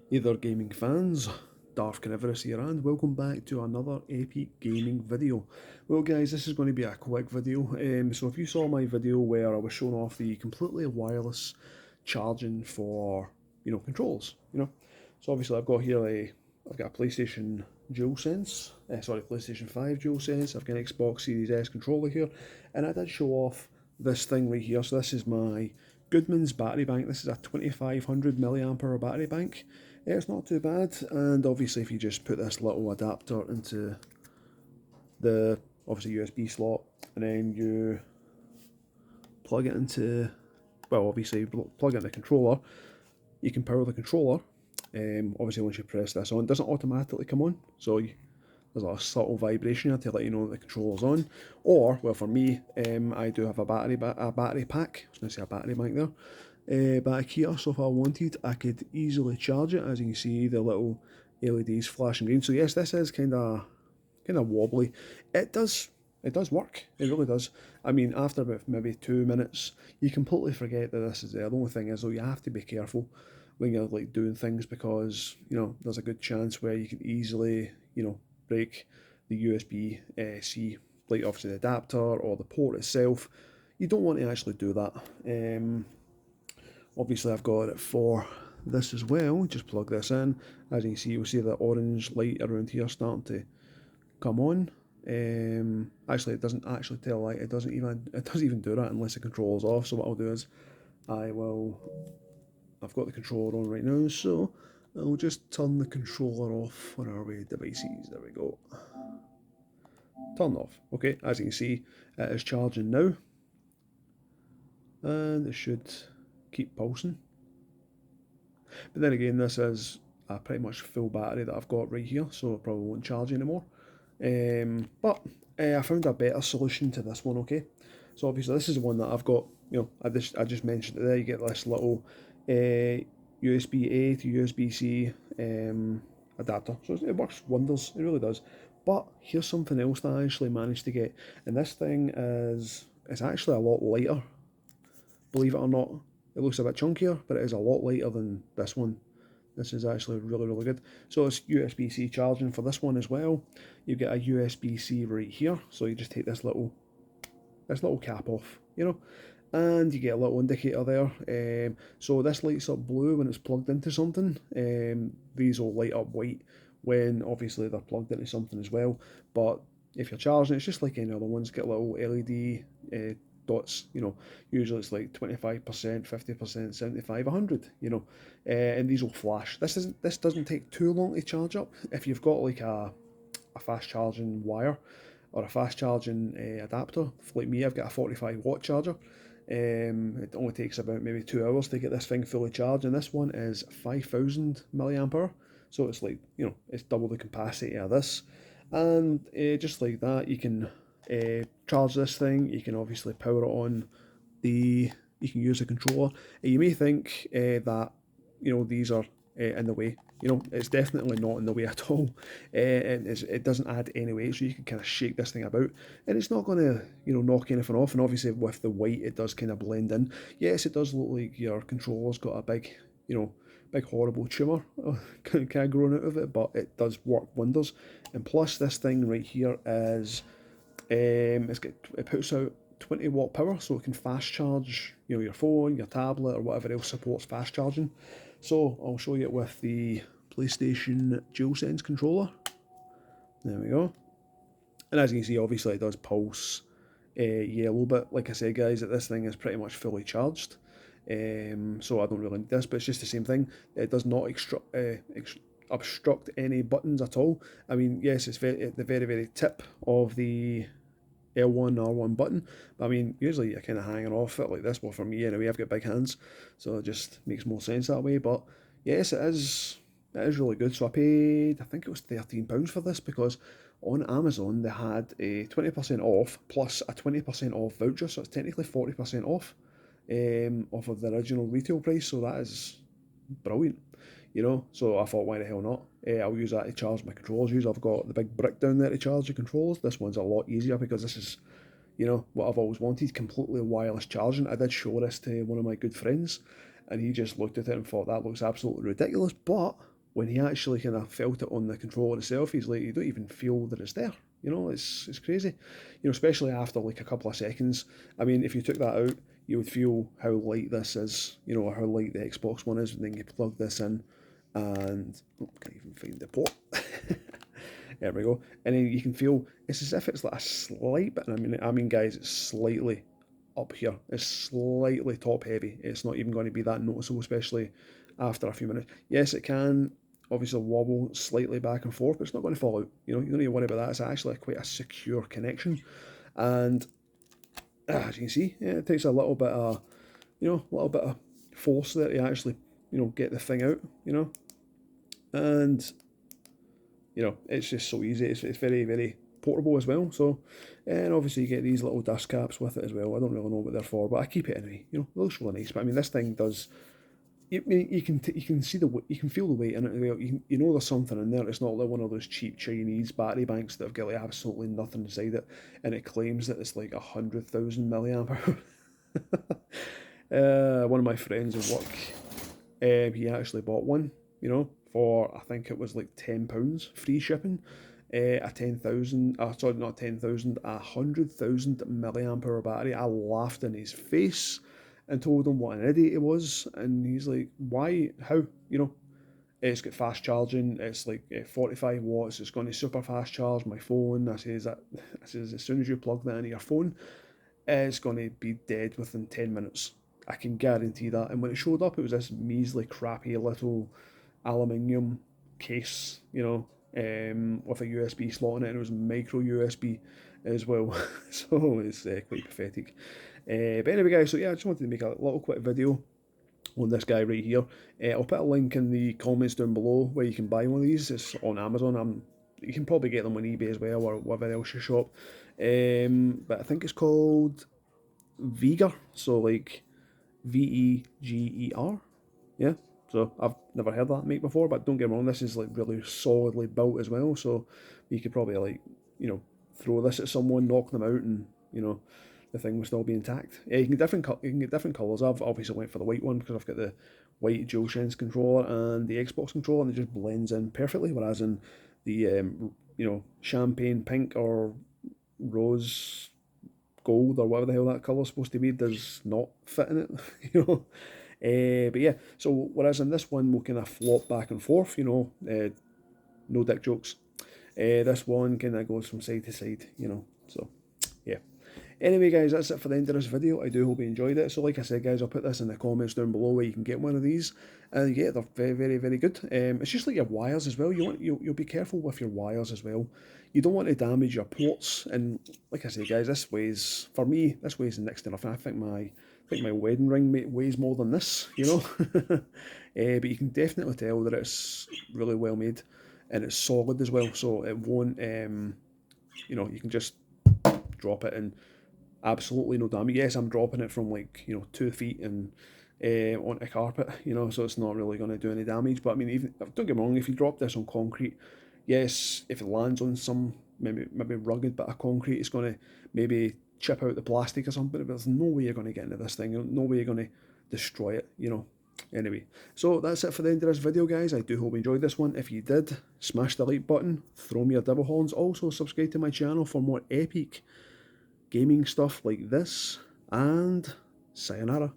Hey there gaming fans, Darth Carnivorous here and welcome back to another epic gaming video. Well guys, this is going to be a quick video, so if you saw my video where I was showing off the completely wireless charging for, controls, So obviously I've got here I've got a PlayStation DualSense, PlayStation 5 DualSense, I've got an Xbox Series S controller here, and I did show off this thing right here. So this is my Goodman's battery bank. This is a 2500 milliamp hour battery bank. It's not too bad, and obviously if you just put this little adapter into the obviously USB slot, and then you plug it into, well, obviously plug it in the controller, you can power the controller. Obviously once you press this on, it doesn't automatically come on, so there's a subtle vibration here to let you know that the controller's on. Or, well, for me, I do have a battery pack. I was going to say a battery bank there, back here. So if I wanted, I could easily charge it. As you can see, the little LEDs flashing green. So yes, this is kind of wobbly. It does work. It really does. I mean, after about maybe 2 minutes, you completely forget that this is there. The only thing is, though, you have to be careful when you're like doing things, because there's a good chance where you can easily break the USB C, like obviously the adapter or the port itself. You don't want to actually do that. Obviously I've got it for this as well. Just plug this in. As you can see, you'll see the orange light around here starting to come on. Actually, it doesn't actually tell light. It doesn't even do that unless the controller's off. So what I'll do is I've got the controller on right now, so I'll just turn the controller off. Where are we? Devices. There we go. Turn off. Okay, as you can see, it is charging now, and it should keep pulsing. But then again, this is a pretty much full battery that I've got right here, so it probably won't charge anymore. But I found a better solution to this one. Okay, so obviously this is the one that I've got. I just mentioned it there. You get this little USB A to USB C adapter, so it works wonders. It really does. But here's something else that I actually managed to get, and this thing is it's actually a lot lighter. Believe it or not, it looks a bit chunkier, but it is a lot lighter than this one. This is actually really, really good. So it's USB-C charging for this one as well. You get a USB-C right here. So you just take this little cap off, and you get a little indicator there. So this lights up blue when it's plugged into something. These will light up white when obviously they're plugged into something as well. But if you're charging, it's just like any other ones. Get little LED dots. Usually it's like 25%, 50%, 75, 100. And these will flash. This doesn't take too long to charge up. If you've got like a fast charging wire or a fast charging adapter, like me, I've got a 45-watt charger. It only takes about maybe 2 hours to get this thing fully charged, and this one is 5,000 milliamp hour, so it's like it's double the capacity of this. And just like that, you can charge this thing. You can obviously power it on the. You can use the controller. You may think that these are in the way. It's definitely not in the way at all, and it doesn't add any weight, so you can kind of shake this thing about, and it's not going to knock anything off. And obviously with the white, it does kind of blend in. Yes, it does look like your controller's got a big horrible tumour kind of growing out of it, but it does work wonders. And plus, this thing right here is it puts out 20-watt power, so it can fast charge your phone, your tablet, or whatever else supports fast charging. So I'll show you it with the PlayStation DualSense controller. There we go. And as you can see, obviously it does pulse yellow, but like I said, guys, that this thing is pretty much fully charged. So I don't really need this, but it's just the same thing. It does not obstruct any buttons at all. I mean, yes, it's at the very, very tip of the L1, R1 button. But I mean, usually you're kind of hanging off it like this. Well, for me anyway, I've got big hands, so it just makes more sense that way. But yes, it is. It is really good. So I paid, I think it was £13 for this, because on Amazon they had a 20% off plus a 20% off voucher, so it's technically 40% off of the original retail price. So that is brilliant. So I thought, why the hell not? I'll use that to charge my controllers. Usually I've got the big brick down there to charge the controllers. This one's a lot easier because this is, what I've always wanted, completely wireless charging. I did show this to one of my good friends, and he just looked at it and thought, that looks absolutely ridiculous. But when he actually kind of felt it on the controller itself, he's like, you don't even feel that it's there. You know, it's crazy. You know, especially after like a couple of seconds. I mean, if you took that out, you would feel how light this is, you know, or how light the Xbox One is, and then you plug this in, and can't even find the port. There we go. And then you can feel it's as if it's like a slight bit. I mean, guys, it's slightly up here. It's slightly top heavy. It's not even going to be that noticeable, especially after a few minutes. Yes, it can obviously wobble slightly back and forth, but it's not going to fall out. You know, you don't need to worry about that. It's actually quite a secure connection, and as you can see, yeah, it takes a little bit of, you know, a little bit of force there to actually, you know, get the thing out. You know, and you know, it's just so easy. It's very, very portable as well. So, and obviously you get these little dust caps with it as well. I don't really know what they're for, but I keep it anyway. You know, it looks really nice. But I mean, this thing does. You can see you can feel the weight in it. You know there's something in there. It's not like one of those cheap Chinese battery banks that have got like absolutely nothing inside it, and it claims that it's like 100,000 milliamp hour. One of my friends at work, he actually bought one. You know, for I think it was like £10 free shipping. A 10,000, sorry, not 10,000, 100,000 milliamp hour battery. I laughed in his face and told him what an idiot he was, and he's like, "Why? How? You know, it's got fast charging. It's like 45 watts. It's going to super fast charge my phone." I says, as soon as you plug that into your phone, it's going to be dead within 10 minutes. I can guarantee that. And when it showed up, it was this measly, crappy little aluminium case, you know, with a USB slot in it, and it was micro USB as well. So it's quite pathetic. But anyway, guys, so yeah, I just wanted to make a little quick video on this guy right here. I'll put a link in the comments down below where you can buy one of these. It's on Amazon. You can probably get them on eBay as well, or whatever else you shop. But I think it's called Veger, so like Veger. Yeah, so I've never heard that make before, but don't get me wrong, this is like really solidly built as well, so you could probably like, you know, throw this at someone, knock them out, and you know, the thing will still be intact. Yeah, you can get different colours. I've obviously went for the white one because I've got the white DualSense controller and the Xbox controller, and it just blends in perfectly. Whereas in the you know, champagne pink or rose gold or whatever the hell that colour's supposed to be does not fit in it, you know. But yeah, so whereas in this one we'll kind of flop back and forth, you know, no dick jokes. This one kind of goes from side to side, you know, so yeah. Anyway, guys, that's it for the end of this video. I do hope you enjoyed it. So like I said, guys, I'll put this in the comments down below where you can get one of these. And yeah, they're very, very, very good. It's just like your wires as well. You'll be careful with your wires as well. You don't want to damage your ports. And like I say, guys, this weighs, for me, this weighs next to nothing. I think my wedding ring weighs more than this, you know. But you can definitely tell that it's really well made, and it's solid as well. So it won't, you know, you can just drop it and absolutely no damage. Yes, I'm dropping it from like, you know, 2 feet and onto carpet, you know, so it's not really going to do any damage. But I mean, even don't get me wrong, if you drop this on concrete, yes, if it lands on some maybe rugged bit of concrete, it's going to maybe chip out the plastic or something. But there's no way you're going to get into this thing. No way you're going to destroy it, you know. Anyway, so that's it for the end of this video, guys. I do hope you enjoyed this one. If you did, smash the like button, throw me your devil horns. Also, subscribe to my channel for more epic gaming stuff like this, and sayonara.